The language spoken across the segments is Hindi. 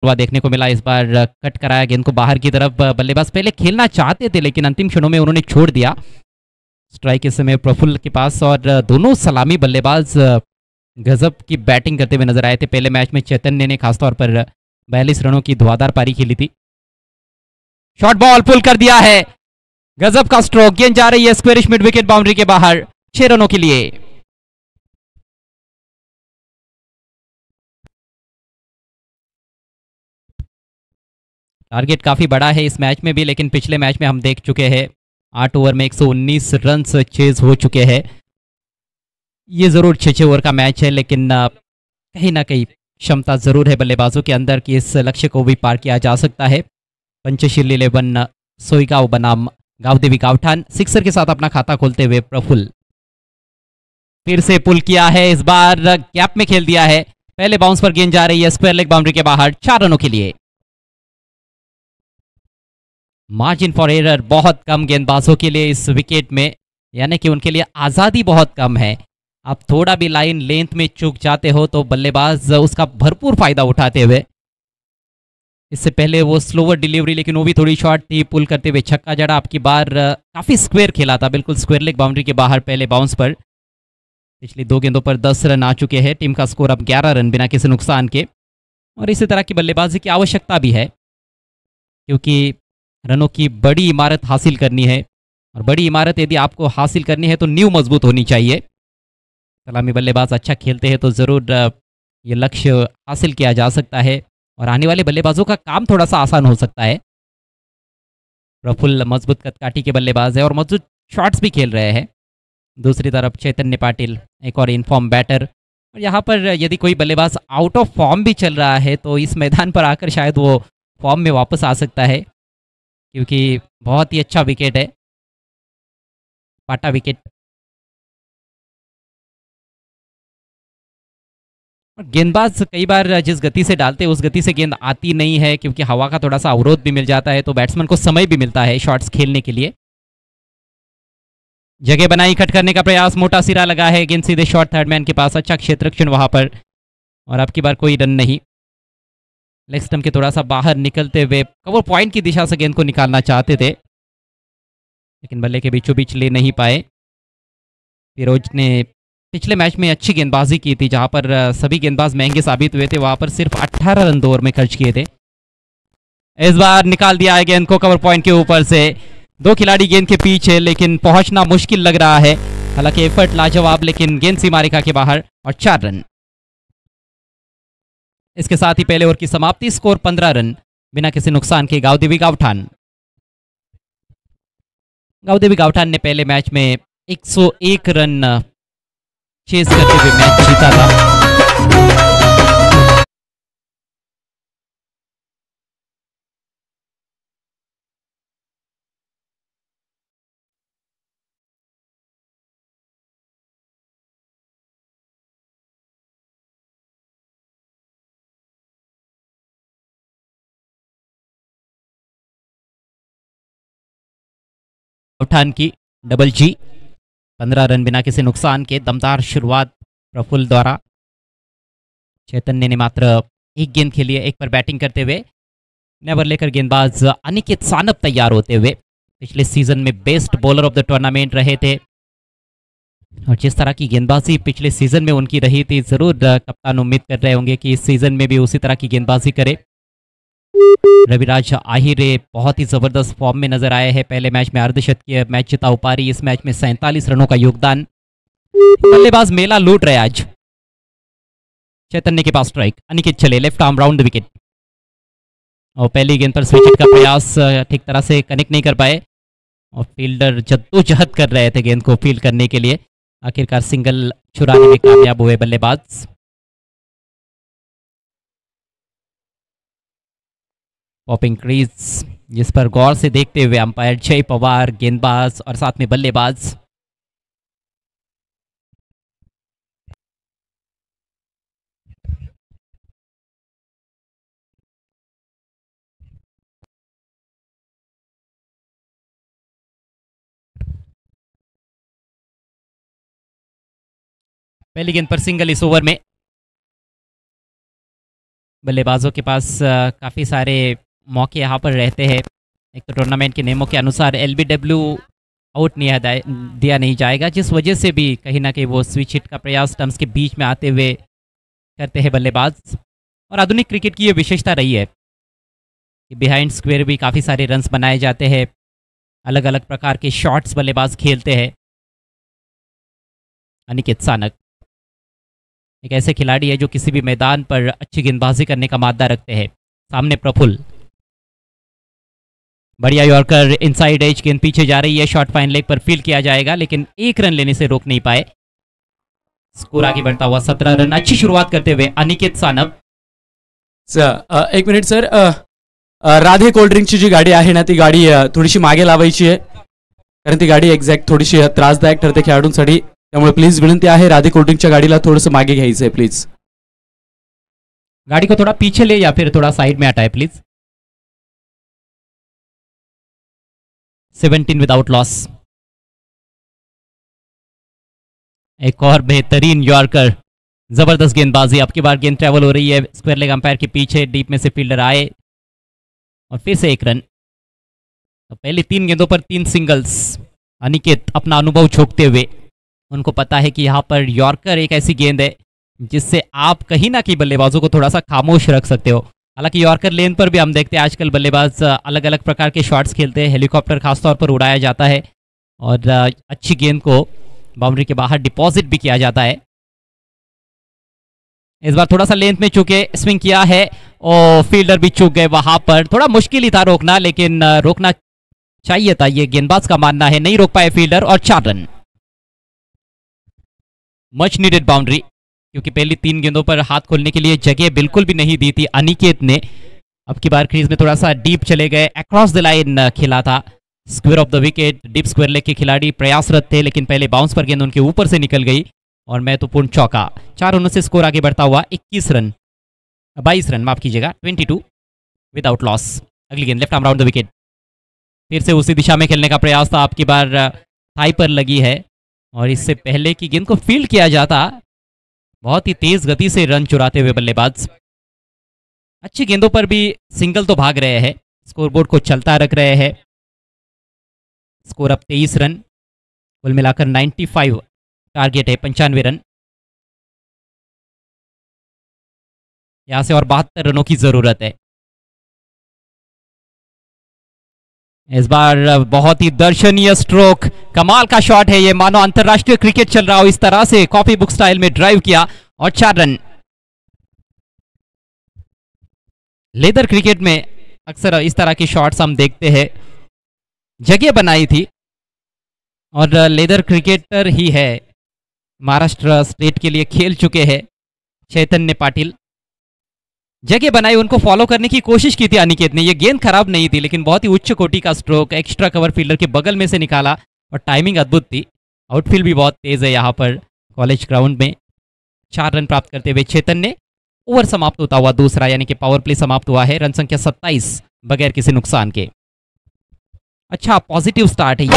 हुआ देखने को मिला। इस बार कट कराया गेंद को बाहर की तरफ। बल्लेबाज पहले खेलना चाहते थे लेकिन अंतिम क्षणों में उन्होंने छोड़ दिया। स्ट्राइक इस समय प्रफुल्ल के पास और दोनों सलामी बल्लेबाज गजब की बैटिंग करते हुए नजर आए थे। पहले मैच में चैतन्य ने खासतौर पर 42 रनों की धुआंधार पारी खेली थी। शॉर्ट बॉल पुल कर दिया है, गजब का स्ट्रोक। गेंद जा रही है स्क्वेरिश मिड विकेट बाउंड्री के बाहर 6 रनों के लिए। टारगेट काफी बड़ा है इस मैच में भी, लेकिन पिछले मैच में हम देख चुके हैं 8 ओवर में 119 रन चेज हो चुके हैं। ये जरूर 6-6 ओवर का मैच है, लेकिन कहीं ना कहीं क्षमता जरूर है बल्लेबाजों के अंदर कि इस लक्ष्य को भी पार किया जा सकता है। पंचशील 11 सोईगांव बनाम गांवदेवी गावठान सिक्सर के साथ अपना खाता खोलते हुए प्रफुल्ल फिर से पुल किया है। इस बार गैप में खेल दिया है। पहले बाउंस पर गेंद जा रही है स्क्वायर लेग बाउंड्री के बाहर 4 रनों के लिए। मार्जिन फॉर एरर बहुत कम गेंदबाजों के लिए इस विकेट में, यानी कि उनके लिए आज़ादी बहुत कम है। आप थोड़ा भी लाइन लेंथ में चूक जाते हो तो बल्लेबाज उसका भरपूर फायदा उठाते हुए, इससे पहले वो स्लोवर डिलीवरी लेकिन वो भी थोड़ी शॉर्ट थी, पुल करते हुए छक्का जड़ा। आपकी बार काफ़ी स्क्वायर खेला था, बिल्कुल स्क्वायर लेग बाउंड्री के बाहर पहले बाउंस पर। पिछली 2 गेंदों पर 10 रन आ चुके हैं। टीम का स्कोर अब 11 रन बिना किसी नुकसान के, और इसी तरह की बल्लेबाजी की आवश्यकता भी है क्योंकि रनों की बड़ी इमारत हासिल करनी है, और बड़ी इमारत यदि आपको हासिल करनी है तो नींव मजबूत होनी चाहिए। सलामी बल्लेबाज अच्छा खेलते हैं तो ज़रूर ये लक्ष्य हासिल किया जा सकता है और आने वाले बल्लेबाजों का काम थोड़ा सा आसान हो सकता है। प्रफुल्ल मजबूत कदकाठी के बल्लेबाज है और मजबूत शॉट्स भी खेल रहे हैं। दूसरी तरफ चैतन्य पाटिल एक और इनफॉर्म बैटर, और यहाँ पर यदि कोई बल्लेबाज आउट ऑफ फॉर्म भी चल रहा है तो इस मैदान पर आकर शायद वो फॉर्म में वापस आ सकता है, क्योंकि बहुत ही अच्छा विकेट है, पाटा विकेट। और गेंदबाज कई बार जिस गति से डालते हैं उस गति से गेंद आती नहीं है, क्योंकि हवा का थोड़ा सा अवरोध भी मिल जाता है, तो बैट्समैन को समय भी मिलता है शॉट्स खेलने के लिए। जगह बनाई, कट करने का प्रयास, मोटा सिरा लगा है, गेंद सीधे शॉर्ट थर्ड मैन के पास। अच्छा क्षेत्रक्षण वहां पर, और अब की बार कोई रन नहीं। लेग स्टंप के थोड़ा सा बाहर निकलते हुए कवर पॉइंट की दिशा से गेंद को निकालना चाहते थे, लेकिन बल्ले के बीचों बीच ले नहीं पाए। फिरोज ने पिछले मैच में अच्छी गेंदबाजी की थी, जहां पर सभी गेंदबाज महंगे साबित हुए थे, वहां पर सिर्फ 18 रन 2 ओवर में खर्च किए थे। इस बार निकाल दिया है गेंद को कवर पॉइंट के ऊपर से। 2 खिलाड़ी गेंद के पीछे, लेकिन पहुंचना मुश्किल लग रहा है। हालांकि एफर्ट लाजवाब, लेकिन गेंद सीमा रेखा के बाहर और 4 रन। इसके साथ ही पहले ओवर की समाप्ति, स्कोर 15 रन बिना किसी नुकसान के गांवदेवी गावठान। गांवदेवी गावठान ने पहले मैच में 101 रन चेस करते हुए मैच जीता था। गावठान की डबल जी, 15 रन बिना किसी नुकसान के। दमदार शुरुआत प्रफुल्ल द्वारा। चैतन्य ने मात्र 1 गेंद खेली है, 1 पर बैटिंग करते हुए। नेवर लेकर गेंदबाज अनिकेत सानप तैयार होते हुए पिछले सीजन में best bowler of the tournament रहे थे, और जिस तरह की गेंदबाजी पिछले सीजन में उनकी रही थी, जरूर कप्तान उम्मीद कर रहे होंगे कि इस सीजन में भी उसी तरह की गेंदबाजी करे। रविराज आहिरे बहुत ही जबरदस्त फॉर्म में नजर आए हैं। पहले मैच में अर्धशतकीय मैच जिता उपारी, इस मैच में 47 रनों का योगदान। बल्लेबाज मेला लूट रहे आज। चैतन्य के पास स्ट्राइक, अनिकेत चले left arm round the wicket, और पहली गेंद पर स्विच का प्रयास ठीक तरह से कनेक्ट नहीं कर पाए, और फील्डर जद्दोजहद कर रहे थे गेंद को फील्ड करने के लिए। आखिरकार सिंगल छुड़ाने में कामयाब हुए बल्लेबाज। पॉपिंग क्रीज, जिस पर गौर से देखते हुए अंपायर जय पवार, गेंदबाज और साथ में बल्लेबाज। पहली गेंद पर सिंगल इस ओवर में। बल्लेबाजों के पास काफ़ी सारे मौके यहाँ पर रहते हैं। एक तो टूर्नामेंट के नियमों के अनुसार एलबीडब्ल्यू आउट नहीं दिया नहीं जाएगा, जिस वजह से भी कहीं ना कहीं वो स्विच हिट का प्रयास स्टंप्स के बीच में आते हुए करते हैं बल्लेबाज। और आधुनिक क्रिकेट की ये विशेषता रही है कि बिहाइंड स्क्वेयर भी काफ़ी सारे रन्स बनाए जाते हैं, अलग अलग प्रकार के शॉट्स बल्लेबाज खेलते हैं। अनिकेत सानक एक ऐसे खिलाड़ी है जो किसी भी मैदान पर अच्छी गेंदबाजी करने का मादा रखते हैं। सामने प्रफुल्ल, बढ़िया यॉर्कर, इनसाइड एज, गेंद पीछे जा रही है, शॉट फाइन लेग पर फील्ड किया जाएगा लेकिन एक रन लेने से रोक नहीं पाए। स्कोर आगे बढ़ता हुआ 17 रन। अच्छी शुरुआत करते हुए अनिकेत सानप। एक मिनिट सर, राधे कोल्ड ड्रिंकची जी गाडी आहे ना ती गाडी थोडीशी मागे लावायची आहे, कारण ती गाडी एक्झॅक्ट थोडीशी त्रासदायक ठरते खेळाडूंसाठी, त्यामुळे प्लीज विनंती आहे राधे कोल्ड ड्रिंकच्या गाडीला थोडंसं मागे घ्यायचं आहे प्लीज। गाड़ी को थोड़ा पीछे ले या फिर थोड़ा साइड में हटाए प्लीज। 17 without loss. एक और बेहतरीन यॉर्कर, जबरदस्त गेंदबाजी। अब की बार गेंद ट्रेवल हो रही है स्क्वायर लेग अंपायर के पीछे, डीप में से फील्डर आए और फिर से एक रन। तो पहली 3 गेंदों पर 3 सिंगल्स। अनिकेत अपना अनुभव झोंकते हुए, उनको पता है कि यहाँ पर यॉर्कर एक ऐसी गेंद है जिससे आप कहीं ना कहीं बल्लेबाजों को थोड़ा सा खामोश रख सकते हो। हालांकि यॉर्कर लेन पर भी हम देखते हैं आजकल बल्लेबाज अलग अलग प्रकार के शॉट्स खेलते हैं, हेलीकॉप्टर खासतौर पर उड़ाया जाता है और अच्छी गेंद को बाउंड्री के बाहर डिपॉजिट भी किया जाता है। इस बार थोड़ा सा लेंथ में चूके स्विंग किया है और फील्डर भी चूक गए वहां पर। थोड़ा मुश्किल ही था रोकना, लेकिन रोकना चाहिए था, ये गेंदबाज का मानना है। नहीं रोक पाए फील्डर और 4 रन। मच नीडेड बाउंड्री, क्योंकि पहली 3 गेंदों पर हाथ खोलने के लिए जगह बिल्कुल भी नहीं दी थी अनिकेत ने। अब की बार क्रीज में थोड़ा सा डीप चले गए, अक्रॉस द लाइन खेला था, square of the wicket. Deep square leg के खिलाड़ी प्रयासरत थे लेकिन पहले बाउंस पर गेंद उनके ऊपर से निकल गई और महत्वपूर्ण चौका। 4 रनों से स्कोर आगे बढ़ता हुआ 22 रन, माफ कीजिएगा, 22 विदाउट लॉस। अगली गेंद left arm round the wicket, फिर से उसी दिशा में खेलने का प्रयास था। आपकी बार थाई पर लगी है और इससे पहले की गेंद को फील्ड किया जाता, बहुत ही तेज गति से रन चुराते हुए बल्लेबाज। अच्छी गेंदों पर भी सिंगल तो भाग रहे हैं, स्कोरबोर्ड को चलता रख रहे हैं। स्कोर अब 23 रन, कुल मिलाकर 95 टारगेट है, 95 रन। यहां से और 72 रनों की जरूरत है। इस बार बहुत ही दर्शनीय स्ट्रोक, कमाल का शॉट है ये, मानो अंतरराष्ट्रीय क्रिकेट चल रहा हो इस तरह से कॉपी बुक स्टाइल में ड्राइव किया और 4 रन। लेदर क्रिकेट में अक्सर इस तरह के शॉट्स हम देखते हैं, जगह बनाई थी और लेदर क्रिकेटर ही है, महाराष्ट्र स्टेट के लिए खेल चुके हैं चैतन्य पाटिल। जगह बनाई, उनको फॉलो करने की कोशिश की थी अनिकेत ने। ये गेंद खराब नहीं थी लेकिन बहुत ही उच्च कोटि का स्ट्रोक, एक्स्ट्रा कवर फील्डर के बगल में से निकाला और टाइमिंग अद्भुत थी। आउटफील्ड भी बहुत तेज है यहाँ पर कॉलेज ग्राउंड में। 4 रन प्राप्त करते हुए चेतन्य। ओवर समाप्त होता हुआ दूसरा, यानी कि पावर प्ले समाप्त हुआ है, रन संख्या 27 बगैर किसी नुकसान के। अच्छा पॉजिटिव स्टार्ट है ये।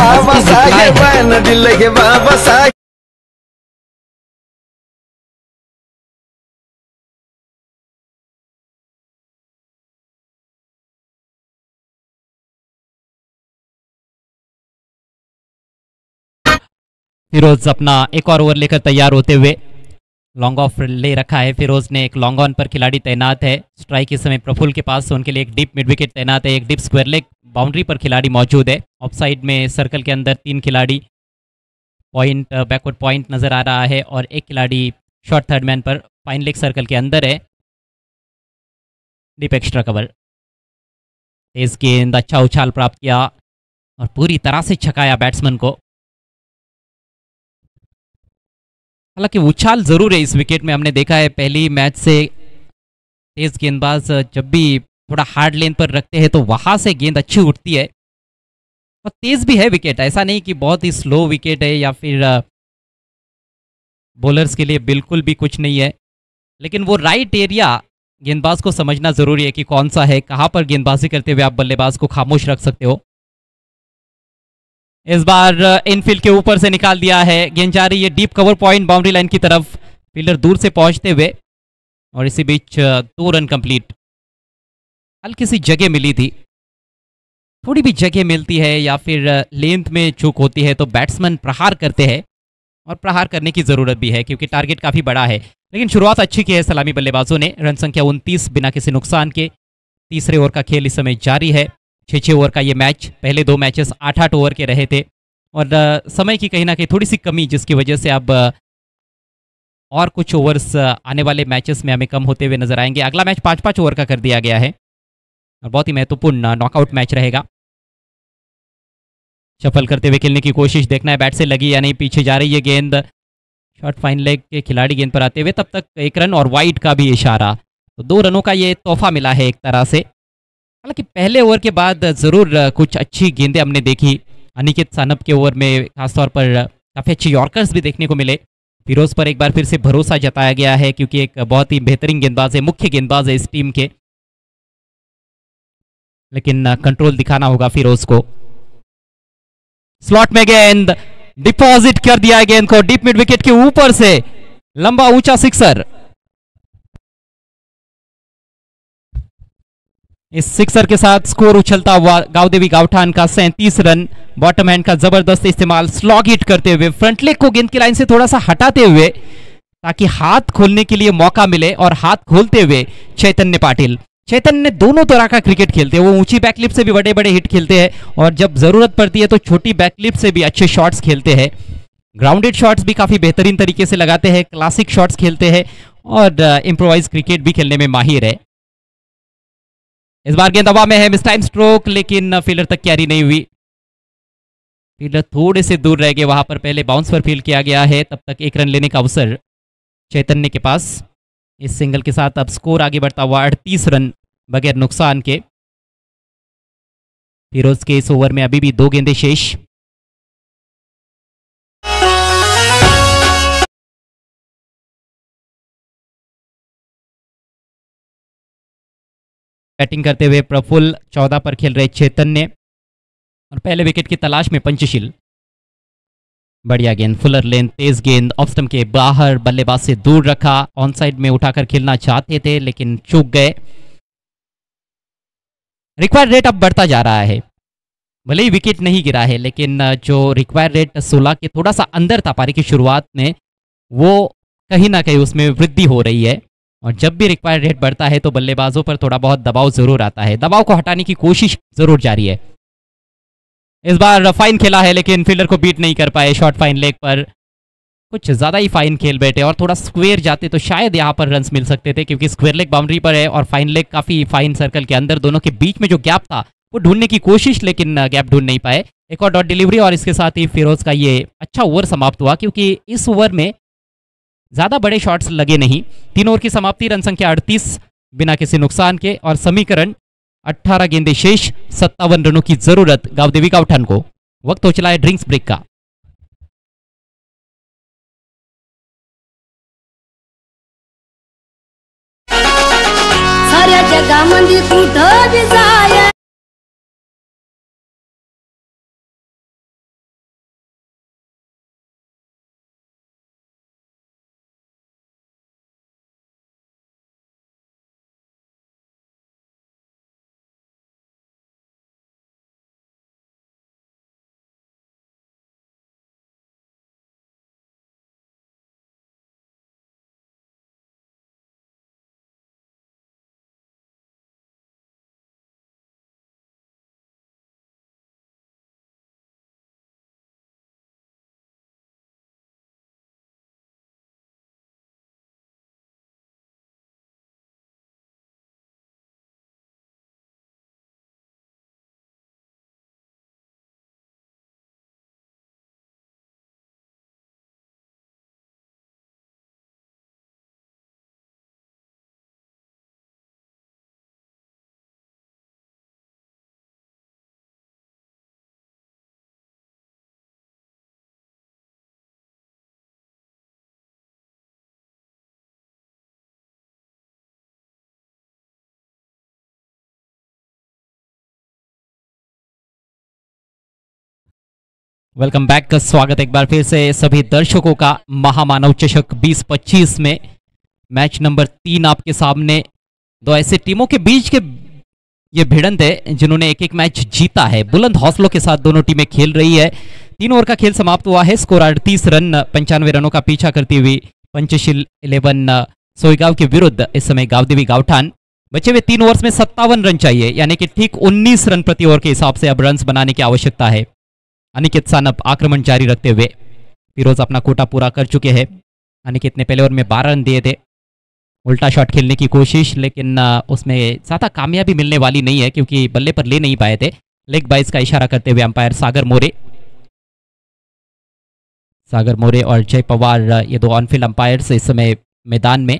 फिरोज अपना एक और ओवर लेकर तैयार होते हुए, लॉन्ग ऑफ ले रखा है फिरोज ने। एक लॉन्ग ऑन पर खिलाड़ी तैनात है, स्ट्राइक इस समय प्रफुल्ल के पास, उनके लिए एक डीप मिड विकेट तैनात है, एक डीप स्क्वायर लेग बाउंड्री पर खिलाड़ी मौजूद है। ऑफ साइड में सर्कल के अंदर 3 खिलाड़ी, पॉइंट बैकवर्ड पॉइंट नजर आ रहा है और एक खिलाड़ी शॉर्ट थर्ड मैन पर फाइन लेग सर्कल के अंदर है। डीप एक्स्ट्रा कवर, तेज गेंद, अच्छा उछाल प्राप्त किया और पूरी तरह से छकाया बैट्समैन को। हालांकि उछाल जरूर है इस विकेट में, हमने देखा है पहली मैच से तेज गेंदबाज जब भी थोड़ा हार्ड लेन पर रखते हैं तो वहां से गेंद अच्छी उठती है और तेज भी है विकेट। ऐसा नहीं कि बहुत ही स्लो विकेट है या फिर बॉलर्स के लिए बिल्कुल भी कुछ नहीं है, लेकिन वो राइट एरिया गेंदबाज को समझना जरूरी है कि कौन सा है, कहां पर गेंदबाजी करते हुए आप बल्लेबाज को खामोश रख सकते हो। इस बार इनफील्ड के ऊपर से निकाल दिया है, गेंद जा रही है deep cover point boundary line की तरफ, फील्डर दूर से पहुंचते हुए और इसी बीच 2 रन कंप्लीट। हल्की सी जगह मिली थी, थोड़ी भी जगह मिलती है या फिर लेंथ में चूक होती है तो बैट्समैन प्रहार करते हैं, और प्रहार करने की ज़रूरत भी है क्योंकि टारगेट काफ़ी बड़ा है। लेकिन शुरुआत अच्छी की है सलामी बल्लेबाजों ने। रन संख्या 29 बिना किसी नुकसान के। तीसरे ओवर का खेल इस समय जारी है। 6-6 ओवर का ये मैच, पहले 2 मैचेस 8-8 ओवर के रहे थे, और समय की कहीं ना कहीं थोड़ी सी कमी, जिसकी वजह से अब और कुछ ओवर्स आने वाले मैचेस में हमें कम होते हुए नजर आएंगे। अगला मैच 5-5 ओवर का कर दिया गया है और बहुत ही महत्वपूर्ण नॉकआउट मैच रहेगा। शफल करते हुए खेलने की कोशिश, देखना है बैट से लगी या नहीं। पीछे जा रही है गेंद, शॉर्ट फाइन लेग के खिलाड़ी गेंद पर आते हुए, तब तक 1 रन और वाइड का भी इशारा। तो 2 रनों का ये तोहफा मिला है एक तरह से। हालांकि पहले ओवर के बाद ज़रूर कुछ अच्छी गेंदें हमने देखी। अनिकेत सानप के ओवर में खासतौर पर काफ़ी अच्छे यॉर्कर्स भी देखने को मिले। फिरोज पर एक बार फिर से भरोसा जताया गया है क्योंकि एक बहुत ही बेहतरीन गेंदबाज है, मुख्य गेंदबाज है इस टीम के, लेकिन कंट्रोल दिखाना होगा फिरोज को। स्लॉट में गेंद, डिपॉजिट कर दिया है गेंद को डीप मिड विकेट के ऊपर से, लंबा ऊंचा सिक्सर। इस सिक्सर के साथ स्कोर उछलता हुआ गावदेवी गावठान का 37 रन। बॉटम हैंड का जबरदस्त इस्तेमाल, स्लॉग हिट करते हुए, फ्रंट लेग को गेंद की लाइन से थोड़ा सा हटाते हुए ताकि हाथ खोलने के लिए मौका मिले, और हाथ खोलते हुए चैतन्य पाटिल। चैतन्य दोनों तरह का क्रिकेट खेलते हैं, वो ऊंची बैकलिप से भी बड़े बड़े हिट खेलते हैं, और जब जरूरत पड़ती है तो छोटी बैकलिप से भी अच्छे शॉट्स खेलते हैं। ग्राउंडेड शॉट्स भी काफी बेहतरीन तरीके से लगाते हैं, क्लासिक शॉट्स खेलते हैं, और इम्प्रोवाइज क्रिकेट भी खेलने में माहिर है। इस बार गेंद हवा में है, मिस टाइम स्ट्रोक, लेकिन फील्डर तक कैरी नहीं हुई। फील्डर थोड़े से दूर रह गए, वहां पर पहले बाउंस पर फील्ड किया गया है। तब तक 1 रन लेने का अवसर चैतन्य के पास। इस सिंगल के साथ अब स्कोर आगे बढ़ता हुआ 38 रन बगैर नुकसान के। फिरोज के इस ओवर में अभी भी 2 गेंदें शेष। बैटिंग करते हुए प्रफुल्ल, 14 पर खेल रहे चैतन्य, और पहले विकेट की तलाश में पंचशील। बढ़िया गेंद, फुलर लेंथ, तेज गेंद, ऑफ स्टंप के बाहर, बल्लेबाज से दूर रखा। ऑन साइड में उठाकर खेलना चाहते थे लेकिन चूक गए। रिक्वायर्ड रेट अब बढ़ता जा रहा है, भले ही विकेट नहीं गिरा है, लेकिन जो रिक्वायर्ड रेट 16 के थोड़ा सा अंदर था पारी की शुरुआत में, वो कहीं ना कहीं उसमें वृद्धि हो रही है। और जब भी रिक्वायर्ड रेट बढ़ता है तो बल्लेबाजों पर थोड़ा बहुत दबाव जरूर आता है। दबाव को हटाने की कोशिश जरूर जारी है। इस बार फाइन खेला है लेकिन फील्डर को बीट नहीं कर पाए। शॉर्ट फाइन लेग पर कुछ ज्यादा ही फाइन खेल बैठे, और थोड़ा स्क्वेयर जाते तो शायद यहाँ पर रन्स मिल सकते थे, क्योंकि स्क्वेयर लेग बाउंड्री पर है और फाइन लेग काफी फाइन सर्कल के अंदर। दोनों के बीच में जो गैप था वो ढूंढने की कोशिश, लेकिन गैप ढूंढ नहीं पाए। एक और डॉट डिलीवरी, और इसके साथ ही फिरोज का ये अच्छा ओवर समाप्त हुआ, क्योंकि इस ओवर में ज्यादा बड़े शॉट्स लगे नहीं। 3 ओवर की समाप्ति, रन संख्या 38 बिना किसी नुकसान के, और समीकरण 18 गेंदें शेष, 57 रनों की जरूरत गावदेवी गावठान को। वक्त हो चला है ड्रिंक्स ब्रेक का। साऱ्या जगामध्ये कुठं बी जाय वेलकम बैक, स्वागत एक बार फिर से सभी दर्शकों का महामानव चषक 2025 में। मैच नंबर 3 आपके सामने। दो ऐसे टीमों के बीच के ये भिड़ंत है जिन्होंने एक एक मैच जीता है। बुलंद हौसलों के साथ दोनों टीमें खेल रही है। 3 ओवर का खेल समाप्त हुआ है। स्कोर 38 रन 95 रनों का पीछा करती हुई पंचशील 11 सोईगांव के विरुद्ध इस समय गावदेवी गावठान। बचे हुए 3 ओवर्स में 57 रन चाहिए, यानी कि ठीक 19 रन प्रति ओवर के हिसाब से अब रन बनाने की आवश्यकता है। अनिकेत सानप आक्रमण जारी रखते हुए, फिरोज अपना कोटा पूरा कर चुके हैं। अनिकेत ने पहले ओवर में 12 रन दिए थे। उल्टा शॉट खेलने की कोशिश, लेकिन उसमें ज्यादा कामयाबी मिलने वाली नहीं है क्योंकि बल्ले पर ले नहीं पाए थे। लेग बाइस का इशारा करते हुए अंपायर सागर मोरे और जय पवार, ये दो ऑनफील्ड अंपायर्स इस समय मैदान में।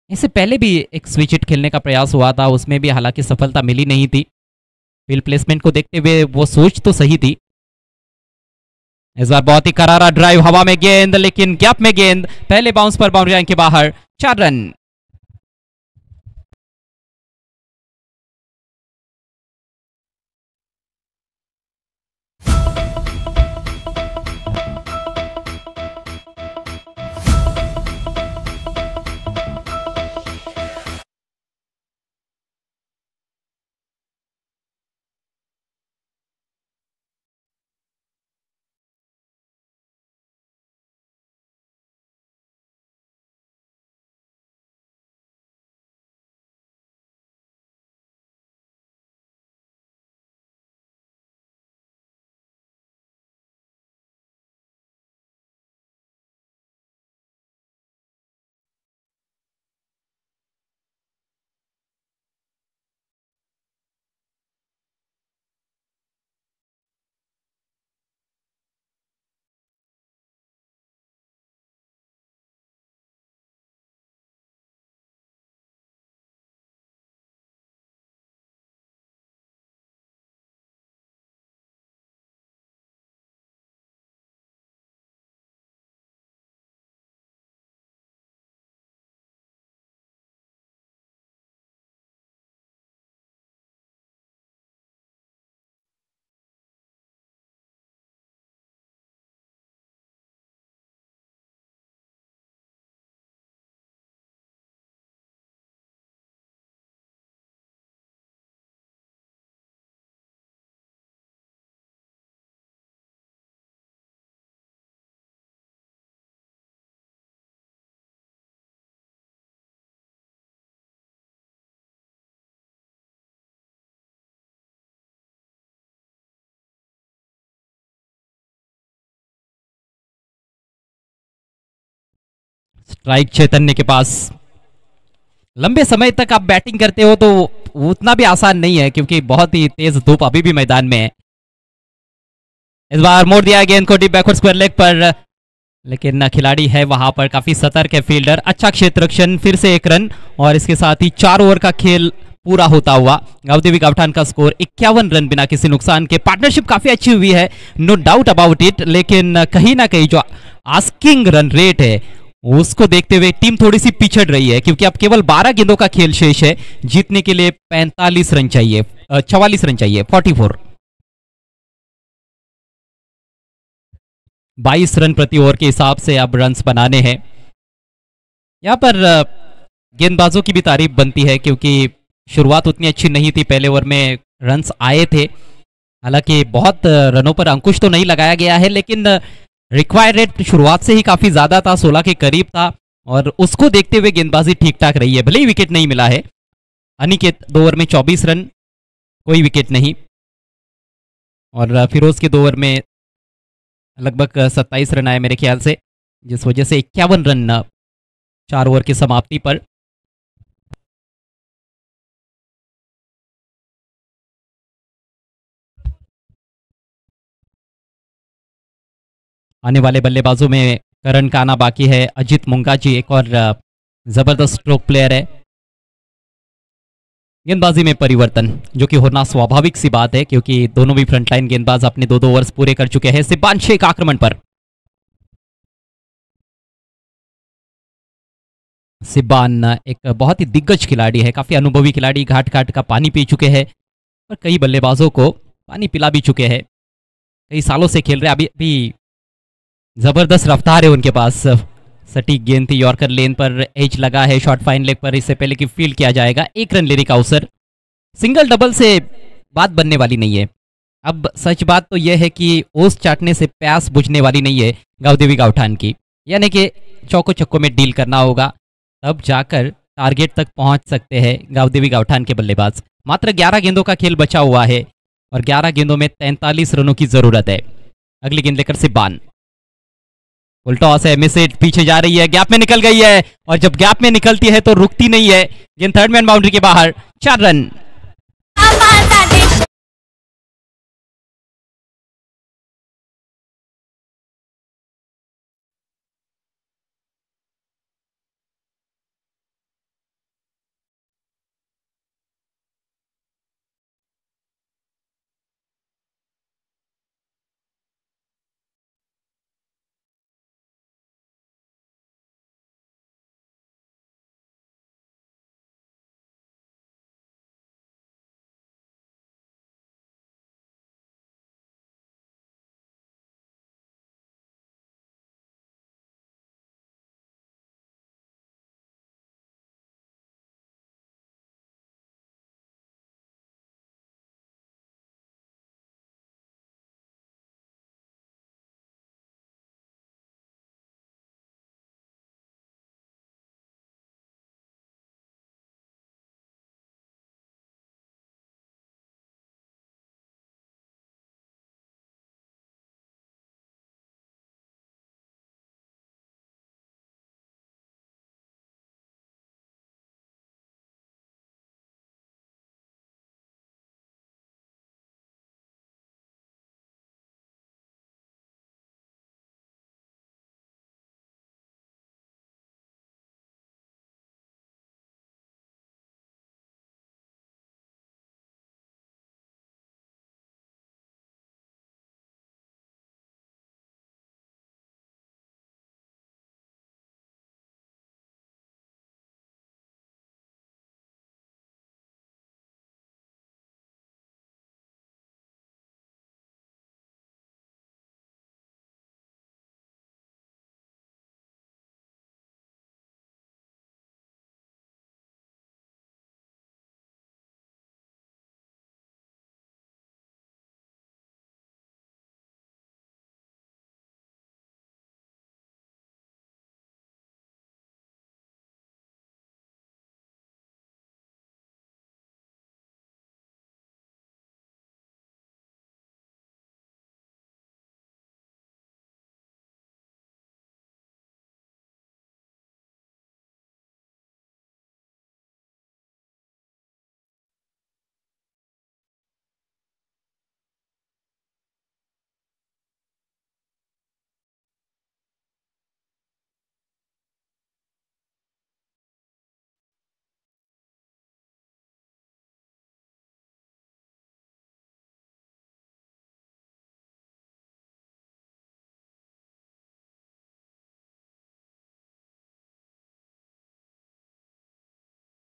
इससे पहले भी एक स्विच हिट खेलने का प्रयास हुआ था, उसमें भी हालांकि सफलता मिली नहीं थी। फील्ड प्लेसमेंट को देखते हुए वो सोच तो सही थी। इस बार बहुत ही करारा ड्राइव, हवा में गेंद, लेकिन गैप में गेंद, पहले बाउंस पर बाउंड्री लाइन के बाहर, 4 रन। स्ट्राइक चैतन्य के पास। लंबे समय तक आप बैटिंग करते हो तो उतना भी आसान नहीं है क्योंकि बहुत ही तेज धूप अभी भी मैदान में है। इस बार मोड़ दिया गेंद को डीप बैकवर्ड स्क्वायर लेग पर, लेकिन खिलाड़ी है वहां पर काफी सतर्क है फील्डर। अच्छा क्षेत्र रक्षण, फिर से 1 रन और इसके साथ ही 4 ओवर का खेल पूरा होता हुआ गावदेवी गावठान का स्कोर 51 रन बिना किसी नुकसान के। पार्टनरशिप काफी अच्छी हुई है, नो डाउट अबाउट इट, लेकिन कहीं ना कहीं जो आस्किंग रन रेट है उसको देखते हुए टीम थोड़ी सी पिछड़ रही है क्योंकि अब केवल 12 गेंदों का खेल शेष है। जीतने के लिए 45 रन चाहिए, 44 रन चाहिए, 44। 22 रन प्रति ओवर के हिसाब से अब रन्स बनाने हैं। यहां पर गेंदबाजों की भी तारीफ बनती है क्योंकि शुरुआत उतनी अच्छी नहीं थी। पहले ओवर में रन्स आए थे, हालांकि बहुत रनों पर अंकुश तो नहीं लगाया गया है, लेकिन रिक्वायर्ड रेट शुरुआत से ही काफी ज्यादा था, 16 के करीब था और उसको देखते हुए गेंदबाजी ठीक ठाक रही है। भले ही विकेट नहीं मिला है। अनिकेत 2 ओवर में 24 रन, कोई विकेट नहीं, और फिरोज के 2 ओवर में लगभग 27 रन आए मेरे ख्याल से, जिस वजह से 51 रन 4 ओवर की समाप्ति पर। आने वाले बल्लेबाजों में करण का आना बाकी है। अजित मुंगाजी एक और जबरदस्त स्ट्रोक प्लेयर है। गेंदबाजी में परिवर्तन जो कि होना स्वाभाविक सी बात है क्योंकि दोनों भी फ्रंटलाइन गेंदबाज अपने 2-2 ओवर्स पूरे कर चुके हैं। सिब्बान शेख आक्रमण पर। सिब्बान एक बहुत ही दिग्गज खिलाड़ी है, काफी अनुभवी खिलाड़ी, घाट घाट का पानी पी चुके हैं और कई बल्लेबाजों को पानी पिला भी चुके हैं। कई सालों से खेल रहे, अभी जबरदस्त रफ्तार है उनके पास। सटीक गेंद थी, यॉर्कर लेन पर एज लगा है, शॉट फाइन लेग पर, इससे पहले कि फील्ड किया जाएगा। 1 रन लेने का अवसर। सिंगल डबल से बात बनने वाली नहीं है। अब सच बात तो यह है कि ओस चाटने से प्यास बुझने वाली नहीं है गावदेवी गावठान की, यानी कि चौको छक्कों में डील करना होगा, तब जाकर टारगेट तक पहुंच सकते हैं गावदेवी गावठान के बल्लेबाज। मात्र 11 गेंदों का खेल बचा हुआ है और 11 गेंदों में 43 रनों की जरूरत है। अगली गेंद लेकर सिब्बान, फुल टॉस है, मिस हिट, पीछे जा रही है, गैप में निकल गई है, और जब गैप में निकलती है तो रुकती नहीं है। गेंद थर्ड मैन बाउंड्री के बाहर, 4 रन।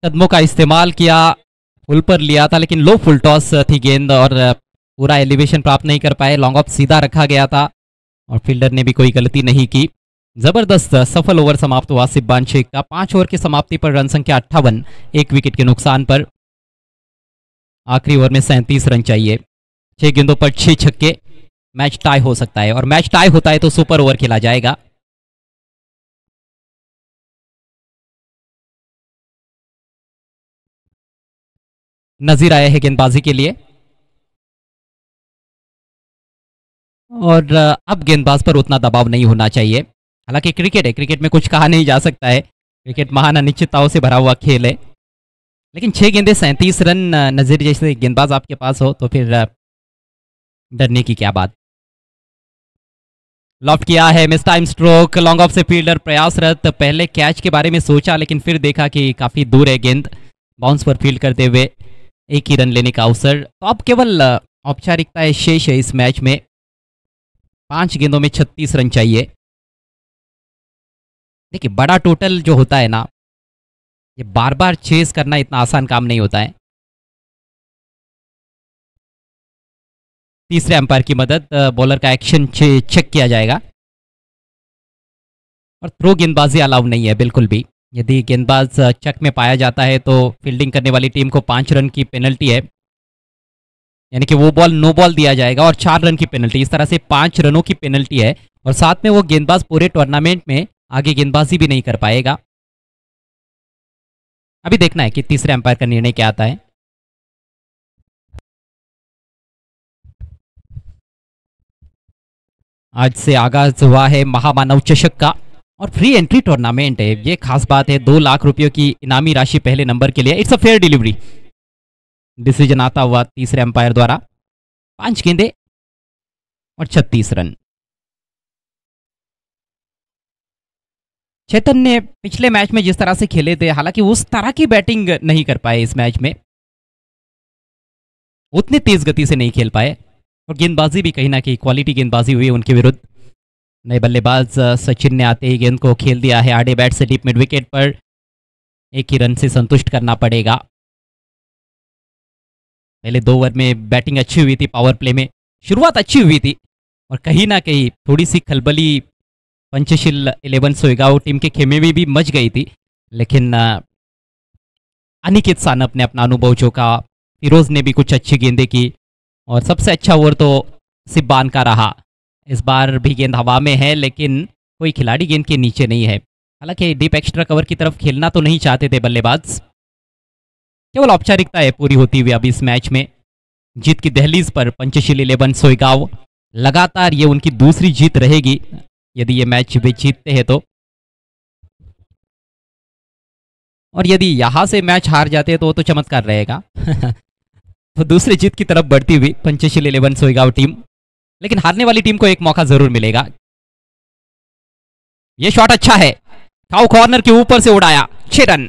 कदमों का इस्तेमाल किया, फुल पर लिया था, लेकिन लो फुल टॉस थी गेंद और पूरा एलिवेशन प्राप्त नहीं कर पाए। लॉन्ग ऑफ सीधा रखा गया था और फील्डर ने भी कोई गलती नहीं की। जबरदस्त सफल ओवर समाप्त हुआ सिब्बान शेख का। 5 ओवर की समाप्ति पर रन संख्या 58, 1 विकेट के नुकसान पर। आखिरी ओवर में 37 रन चाहिए, 6 गेंदों पर 6 छक्के। मैच टाई हो सकता है और मैच टाई होता है तो सुपर ओवर खेला जाएगा। नजीर आया है गेंदबाजी के लिए और अब गेंदबाज पर उतना दबाव नहीं होना चाहिए। हालांकि क्रिकेट है, क्रिकेट में कुछ कहा नहीं जा सकता है, क्रिकेट महान अनिश्चितताओं से भरा हुआ खेल है। लेकिन 6 गेंदे 37 रन, नजीर जैसे गेंदबाज आपके पास हो तो फिर डरने की क्या बात। लॉफ्ट किया है, miss time stroke, long off से फील्डर प्रयासरत। पहले कैच के बारे में सोचा लेकिन फिर देखा कि काफी दूर है गेंद, बाउंस पर फील्ड करते हुए 1 ही रन लेने का अवसर। तो अब केवल औपचारिकताएं शेष है इस मैच में। 5 गेंदों में 36 रन चाहिए। देखिए बड़ा टोटल जो होता है ना, ये बार बार चेस करना इतना आसान काम नहीं होता है। तीसरे अंपायर की मदद, बॉलर का एक्शन चेक किया जाएगा और थ्रो गेंदबाजी अलाउ नहीं है बिल्कुल भी। यदि गेंदबाज चक में पाया जाता है तो फील्डिंग करने वाली टीम को 5 रन की पेनल्टी है, यानी कि वो बॉल नो बॉल दिया जाएगा और 4 रन की पेनल्टी, इस तरह से 5 रनों की पेनल्टी है। और साथ में वो गेंदबाज पूरे टूर्नामेंट में आगे गेंदबाजी भी नहीं कर पाएगा। अभी देखना है कि तीसरे अंपायर का निर्णय क्या आता है। आज से आगाज हुआ है महामानव चषक का और फ्री एंट्री टूर्नामेंट है, ये खास बात है। 2 लाख रुपयों की इनामी राशि पहले नंबर के लिए। It's a fair delivery. Decision आता हुआ तीसरे अंपायर द्वारा। 5 गेंदे और 36 रन। चेतन ने पिछले मैच में जिस तरह से खेले थे, हालांकि उस तरह की बैटिंग नहीं कर पाए इस मैच में, उतनी तेज गति से नहीं खेल पाए और गेंदबाजी भी कहीं ना कहीं क्वालिटी गेंदबाजी हुई उनके विरुद्ध। नए बल्लेबाज सचिन ने आते ही गेंद को खेल दिया है आड़े बैट से डीप मिड विकेट पर। 1 ही रन से संतुष्ट करना पड़ेगा। पहले 2 ओवर में बैटिंग अच्छी हुई थी, पावर प्ले में शुरुआत अच्छी हुई थी और कहीं ना कहीं थोड़ी सी खलबली पंचशील 11 सोइगांव टीम के खेमे में भी मच गई थी, लेकिन अनिकेत सानप ने अपना अनुभव झोंका। फिरोज ने भी कुछ अच्छी गेंदें की और सबसे अच्छा ओवर तो सिब्बान का रहा। इस बार भी गेंद हवा में है लेकिन कोई खिलाड़ी गेंद के नीचे नहीं है। हालांकि डीप एक्स्ट्रा कवर की तरफ खेलना तो नहीं चाहते थे बल्लेबाज, केवल औपचारिकता है पूरी होती हुई अभी इस मैच में। जीत की दहलीज पर पंचशील 11 सोइगांव, लगातार ये उनकी दूसरी जीत रहेगी यदि ये मैच वे जीतते हैं तो। और यदि यहां से मैच हार जाते हैं तो वो तो चमत्कार रहेगा। तो दूसरी जीत की तरफ बढ़ती हुई पंचशील 11 सोइगांव टीम, लेकिन हारने वाली टीम को एक मौका जरूर मिलेगा। ये शॉट अच्छा है, काउ कॉर्नर के ऊपर से उड़ाया, 6 रन।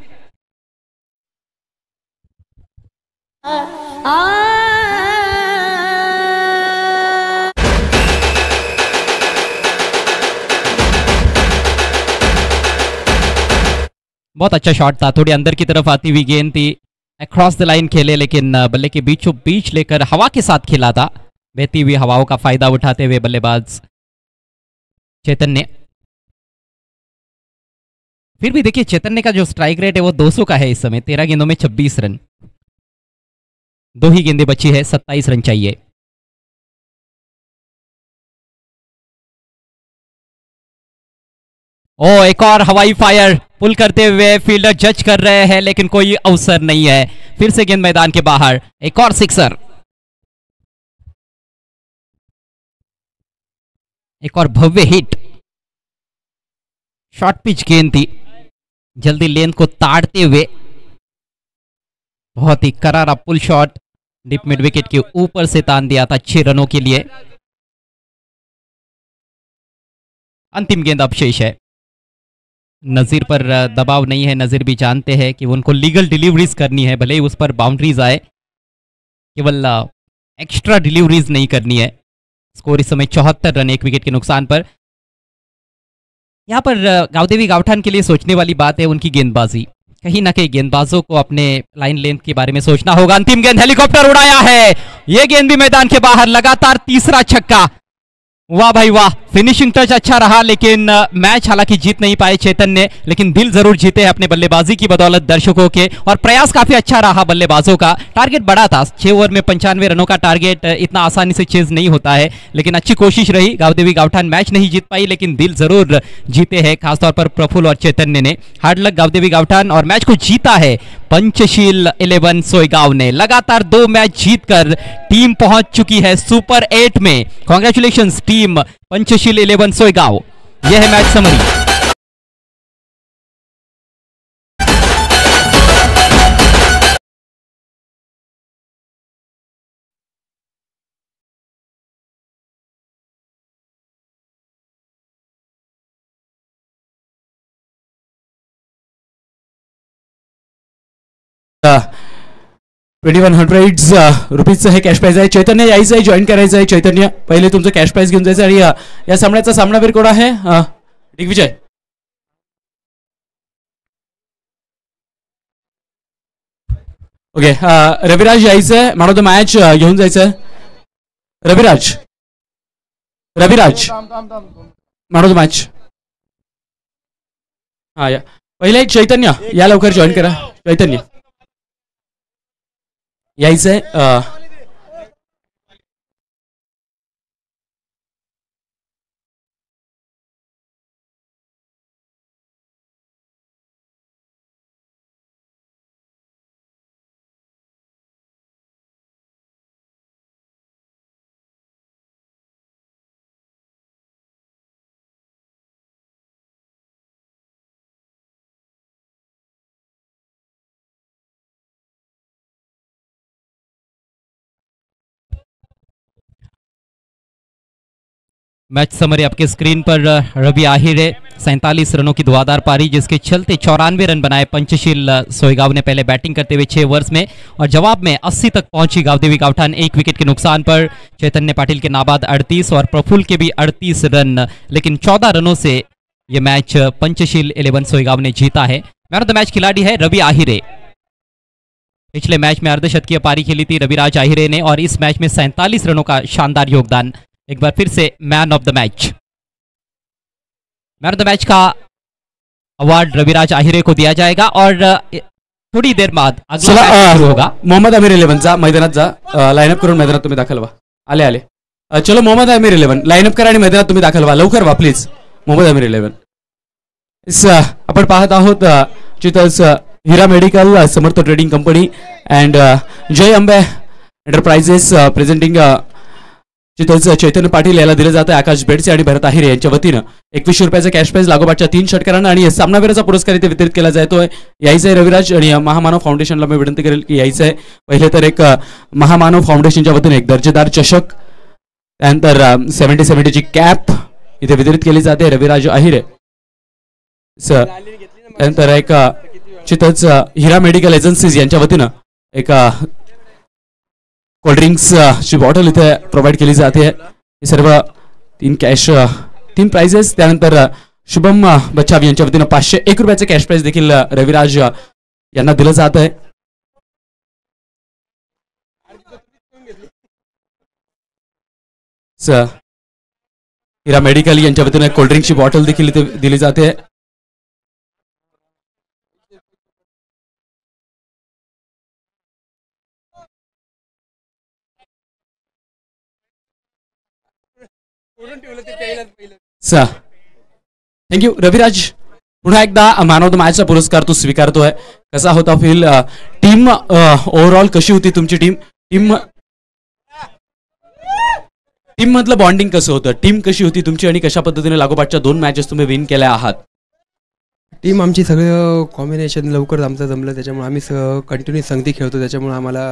बहुत अच्छा शॉट था, थोड़ी अंदर की तरफ आती हुई गेंद थी, अक्रॉस द लाइन खेले लेकिन बल्ले के बीचों बीच लेकर हवा के साथ खेला था। बहती हुई हवाओं का फायदा उठाते हुए बल्लेबाज चेतन ने। फिर भी देखिए चेतन का जो स्ट्राइक रेट है वो 200 का है इस समय। 13 गेंदों में 26 रन, 2 ही गेंदें बची है, 27 रन चाहिए। ओ एक और हवाई फायर पुल करते हुए फील्डर जज कर रहे हैं लेकिन कोई अवसर नहीं है। फिर से गेंद मैदान के बाहर, एक और सिक्सर, एक और भव्य हिट। शॉर्ट पिच गेंद थी, जल्दी लेंथ को ताड़ते हुए बहुत ही करारा pull shot deep mid wicket के ऊपर से तान दिया था 6 रनों के लिए। अंतिम गेंद अब शेष है। नजीर पर दबाव नहीं है, नजीर भी जानते हैं कि उनको लीगल डिलीवरीज करनी है, भले ही उस पर बाउंड्रीज आए, केवल एक्स्ट्रा डिलीवरीज नहीं करनी है। स्कोर इस समय 74 रन 1 विकेट के नुकसान पर। यहां पर गावदेवी गावठान के लिए सोचने वाली बात है उनकी गेंदबाजी। कहीं ना कहीं गेंदबाजों को अपने लाइन लेंथ के बारे में सोचना होगा। अंतिम गेंद, हेलीकॉप्टर उड़ाया है, यह गेंद भी मैदान के बाहर। लगातार तीसरा छक्का, वाह भाई वाह। फिनिशिंग टच अच्छा रहा लेकिन मैच हालांकि जीत नहीं पाए चेतन ने, लेकिन दिल जरूर जीते हैं अपने बल्लेबाजी की बदौलत दर्शकों के। और प्रयास काफी अच्छा रहा बल्लेबाजों का। टारगेट बड़ा था, 6 ओवर में 95 रनों का टारगेट इतना आसानी से चेज नहीं होता है, लेकिन अच्छी कोशिश रही। गावदेवी गावठान मैच नहीं जीत पाई लेकिन दिल जरूर जीते हैं, खासतौर पर प्रफुल्ल और चैतन्य ने। हार्ड लक गावदेवी गावठान, और मैच को जीता है पंचशील 11 सोइगांव ने। लगातार 2 मैच जीतकर टीम पहुंच चुकी है सुपर 8 में। Congratulations team Panchsheel 11 सोइगांव। यह है मैच समरी। ₹2100 हे कॅश प्राइज आहे. चैतन्य यायचं आहे, जॉईन करायचं आहे. चैतन्य पहिले तुमचं कॅश प्राइज घेऊन जायचं. आणि या सामन्याचा सामनावीर कोण आहे? दिग्विजय. ओके, रविराज यायचंय, मॅन ऑफ द मॅच घेऊन जायचंय. Raviraj man of the match. हा या पहिले चैतन्य या लवकर जॉईन करा. चैतन्य यायचंय. मैच समरी आपके स्क्रीन पर. रवि आहिरे 47 रनों की धुआंधार पारी जिसके चलते 94 रन बनाए पंचशील सोईगांव ने पहले बैटिंग करते हुए 6 ओवर्स में, और जवाब में 80 तक पहुंची गावदेवी गावठान 1 विकेट के नुकसान पर. चैतन्य पाटिल के नाबाद 38 और प्रफुल्ल के भी 38 रन, लेकिन 14 रनों से यह मैच पंचशील 11 सोईगांव ने जीता है. मैन ऑफ द मैच खिलाड़ी है रवि आहिरे. पिछले मैच में अर्धशतकीय पारी खेली थी रविराज आहिरे ने, और इस मैच में 47 रनों का शानदार योगदान. एक बार फिर से man of the match. Man of the match का अवार्ड रविराज आहिरे को दिया जाएगा, और थोड़ी देर बाद अगला मैच शुरू होगा. मोहम्मद आमिर 11 जा मैदानात जा. लाईनअप करून मैदानात तुम्ही दाखल व्हा. आले आले. चलो मोहम्मद आमिर 11 लाईनअप करा आणि मैदानात तुम्ही दाखल व्हा. लवकर व्हा प्लीज. मोहम्मद आमिर 11. आपण पाहत आहोत चितळस Hira medical, Samarth trading company and Jai Ambe enterprises presenting चितळचं चैतन्य पाटील याला दिलं जातं आकाश बेडसे आणि भरत आहिरे यांच्या वतीनं 2100 रुपयाचा कॅश प्राइज लागोपाठच्या 3 षटकारांना, आणि सामनावीराचा पुरस्कार इथे वितरित केला जातोय. यायचं आहे रविराज, आणि महामानव फाउंडेशनला मी विनंती करेल की यायचं आहे. पहिले तर एक महामानव फाउंडेशनच्या वतीने एक दर्जेदार चषक, त्यानंतर 70-70ची कॅप इथे वितरित केली जाते रविराज आहिरे. त्यानंतर एक चितळचं हिरा मेडिकल एजन्सीज यांच्या वतीनं एक कोल्ड्रिंक्स ची बॉटल इथे प्रोव्हाइड केली जाते. हे सर्व 3 प्राइजेस. त्यानंतर शुभम बच्चाव यांच्या वतीनं 501 रुपयाचे कॅश प्राइज देखील रविराज यांना दिलं जात आहे. हिरा मेडिकल यांच्या वतीनं कोल्ड्रिंक्सची बॉटल देखील इथे दिली जाते. थँक्यू रविराज. पुन्हा एकदा मॅन ऑफ द मॅचचा पुरस्कार तू स्वीकारतोय. कसा होता फील? टीम ओव्हरऑल कशी होती तुमची टीम? टीम मधलं बॉन्डिंग कसं होतं? टीम कशी होती तुमची, आणि कशा पद्धतीने लागोपाठच्या 2 मॅचेस तुम्ही विन केल्या आहात? टीम आमची सगळं कॉम्बिनेशन लवकर आमचं जमलं, त्याच्यामुळे आम्ही कंटिन्यू संगती खेळतो, त्याच्यामुळे आम्हाला